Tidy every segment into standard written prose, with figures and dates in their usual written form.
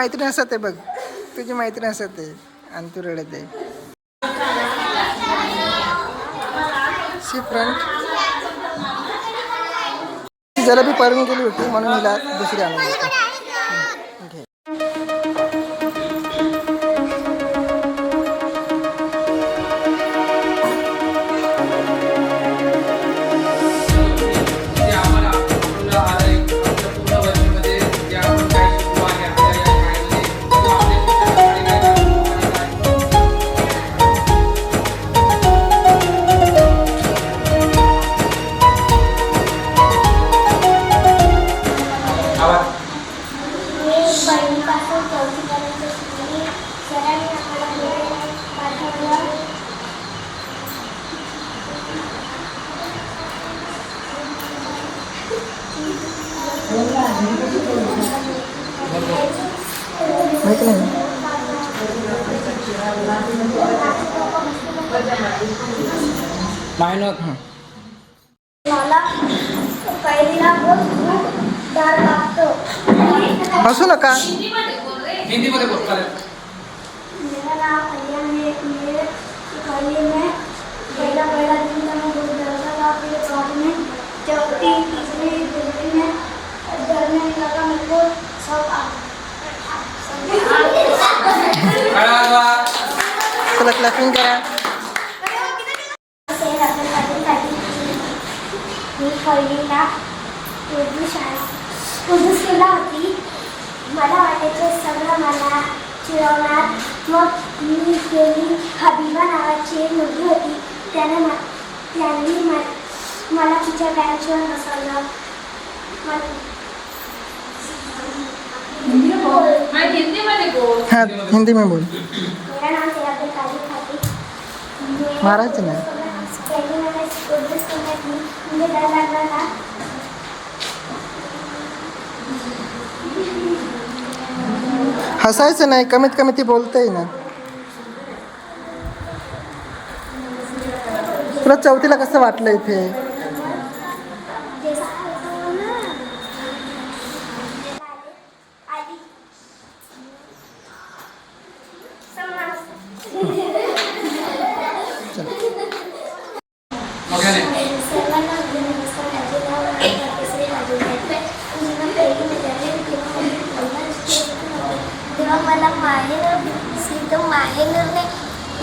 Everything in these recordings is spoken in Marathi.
मैत्रीण असत आहे बघ, तुझी मैत्रीण असत आहे आणि तू रडत आहे. शी फ्रंट जलेबी पळून गेली होती म्हणून हिला दुसरी आणून देते. माहिती नाही हसू नका. हिंदी मध्ये बोल. मेरा नाम अलिया है. मेरे कॉलेज में पहला दिन था. मैं बहुत डरता था. फिर बाद में चौथी तीसरी दूसरी में डरने लगा. मेरे को सब चला क्लॅपिंग करा. मी पहिलीला उर्दू स्कूलला होती. मला वाटायचं सगळं मला चिरवणार. मग मी गेली. हबीबा नावाची एक मुलगी होती. त्यांनी मला तिच्या बँचवर बसवलं. हाँ हिंदी में बोल. मेरा नाम अब्दुल कादिर खाती. महाराज ना पहले मैंने उर्दू स्कूल में थी. मुझे डर लग रहा था. हसायचं नाही, कमीत कमी ती बोलते ना. तुला चौथीला कसं वाटलं इथे? तेव्हा मला माहेरने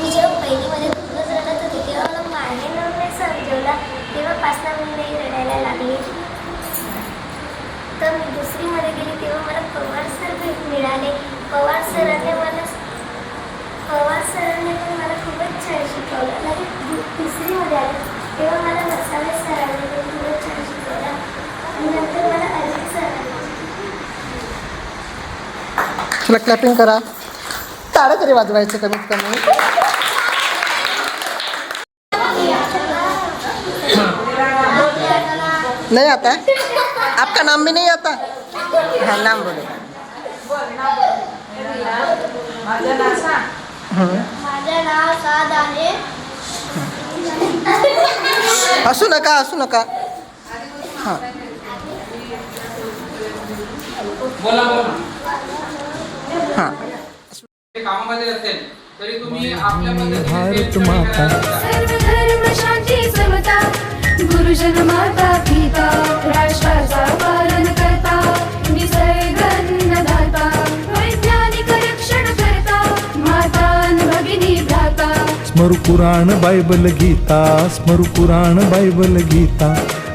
मी जेव्हा पहिलीमध्ये खूपच रडत होती तेव्हा मला माहेरने समजवलं. तेव्हापासून मी नाही रडायला लागली. तर मी दुसरीमध्ये गेली तेव्हा मला पवार सर मिळाले. पवार सरांनी पण मला खूपच छान शिकवलं. लगेच तिसरीमध्ये आले तेव्हा मला नसावे सरांनी पण खूपच छान शिकवलं. आणि नंतर मला अजित सरांनी. चला क्लॅपिंग करा. टाळ्या तरी वाजवायचं कमीत कमी. नहीं आता है? आपका नाम भी नहीं आता? हाँ नाम बोलो. माझं नाव साद आहे. हसू नका, हसू नका. हां बोला बोला. हां कामामध्ये असेल तरी तुम्ही आपल्या पद्धतीने भारत माता सर्व धर्म शांती समता गुरुजन माता पिता राष्ट्राचा पालन करता निसर्ग अन्नदाता वैज्ञानिक रक्षण करता माता भगिनी भ्राता. स्मरू पुराण बायबल गीता, स्मरू पुराण बायबल गीता.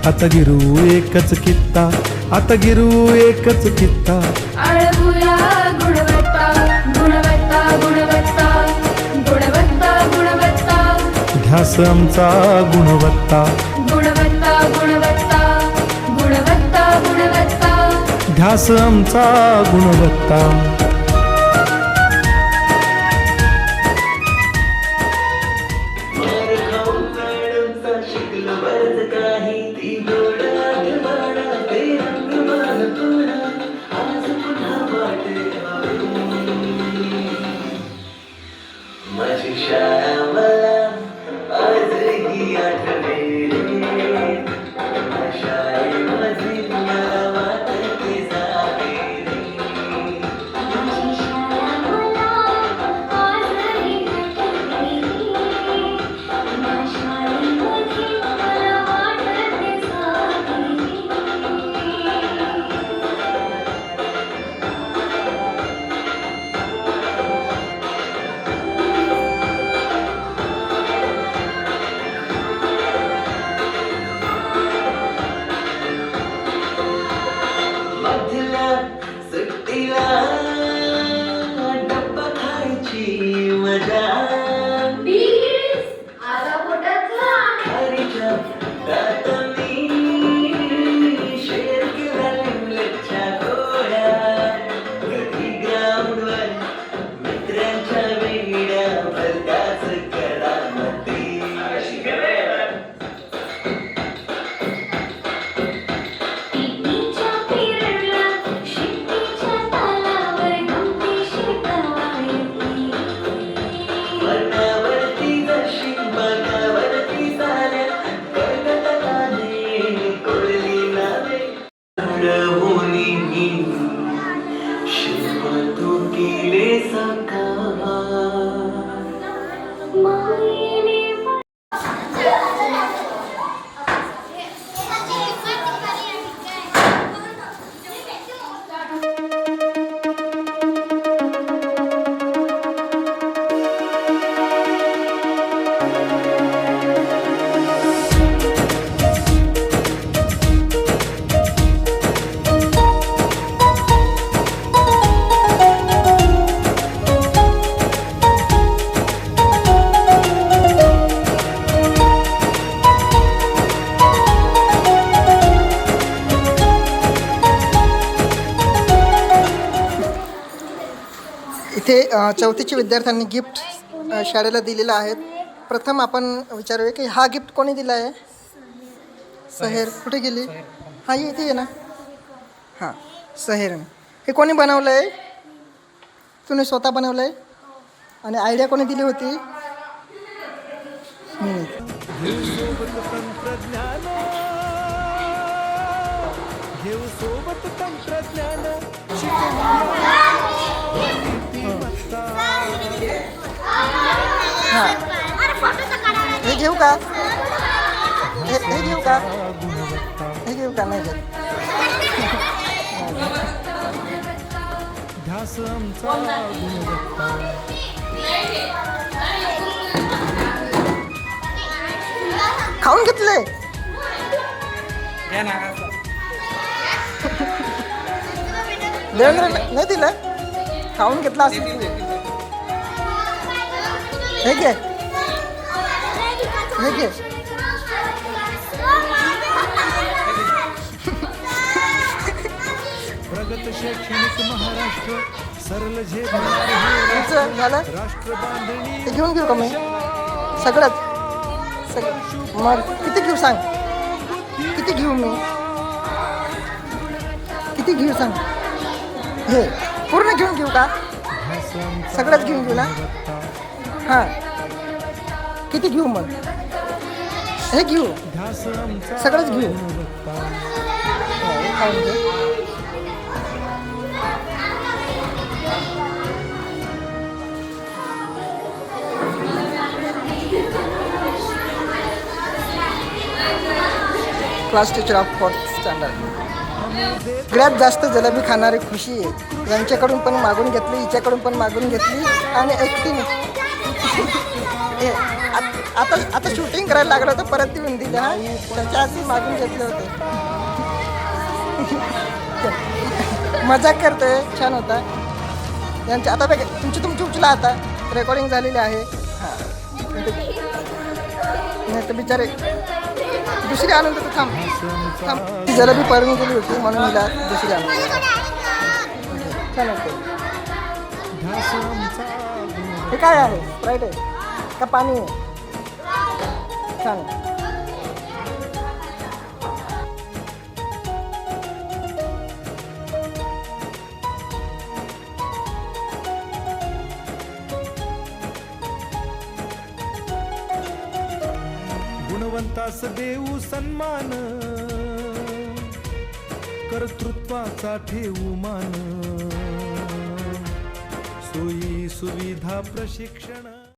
आता गिरू एकच कित्ता, आता गिरू एकच कित्ता. आळवूया गुणवत्ता गुणवत्ता गुणवत्ता गुणवत्ता गुणवत्ता. ध्यास आमचा गुणवत्ता, गुणवत्ता गुणवत्ता गुणवत्ता गुणवत्ता. ध्यास आमचा गुणवत्ता. इथे चौथीच्या विद्यार्थ्यांनी गिफ्ट शाळेला दिलेलं आहेत. प्रथम आपण विचारूया की हा गिफ्ट कोणी दिला आहे? सहेर. कुठे गेली? हा इथे आहे ना. हां, सहेरने. हे कोणी बनवलं आहे? तुम्ही स्वतः बनवलं आहे? आणि आयडिया कोणी दिली होती? घेऊ सोबत तंत्रज्ञान हां, हे घेऊ का? हे घेऊ का? हे घेऊ का? नाही घेत. ध्यास आमचा गुणवत्ता खाऊन घेतले. घ्या ना. देवेंद्र नाही दिलं, खाऊन घेतला असं. हे घे, हे घे. प्रगत शैक्षणिक महाराष्ट्र सरल झेप तुमचं झालं? राष्ट्र बांधणी ते घेऊन घेऊ का मी? सगळंच मग किती घेऊ सांग? किती घेऊ मी? किती घेऊ सांग? हे पूर्ण घेऊन घेऊ का? सगळंच घेऊन घेऊ ना? हां, किती घेऊ मग? हे घेऊ, सगळंच घेऊ. खाऊन घे. Class teacher of 4th standard. सगळ्यात जास्त जलेबी खाणारी खुशी आहे. यांच्याकडून पण मागून घेतली, हिच्याकडून पण मागून घेतली आणि एकटीने आता शूटिंग करायला लागलं होतं, परत देऊन दिलं. हा, त्याच्या आधी मागून घेतले होते. मजाक करतोय, छान होता यांच्या. आता बघ तुमची उचला, आता रेकॉर्डिंग झालेली आहे. हां, नाही तर बिचारे दुसरी आणून देतो. थांब, जलेबी पळून गेली होती म्हणून हिला दुसरी आणून. छान होते. हे काय आहे? स्प्राईट आहे का पाणी आहे? छान. गुणवंतास देऊ सन्मान कर्तृत्वाचा ठेवू मान सोयी सुविधा प्रशिक्षण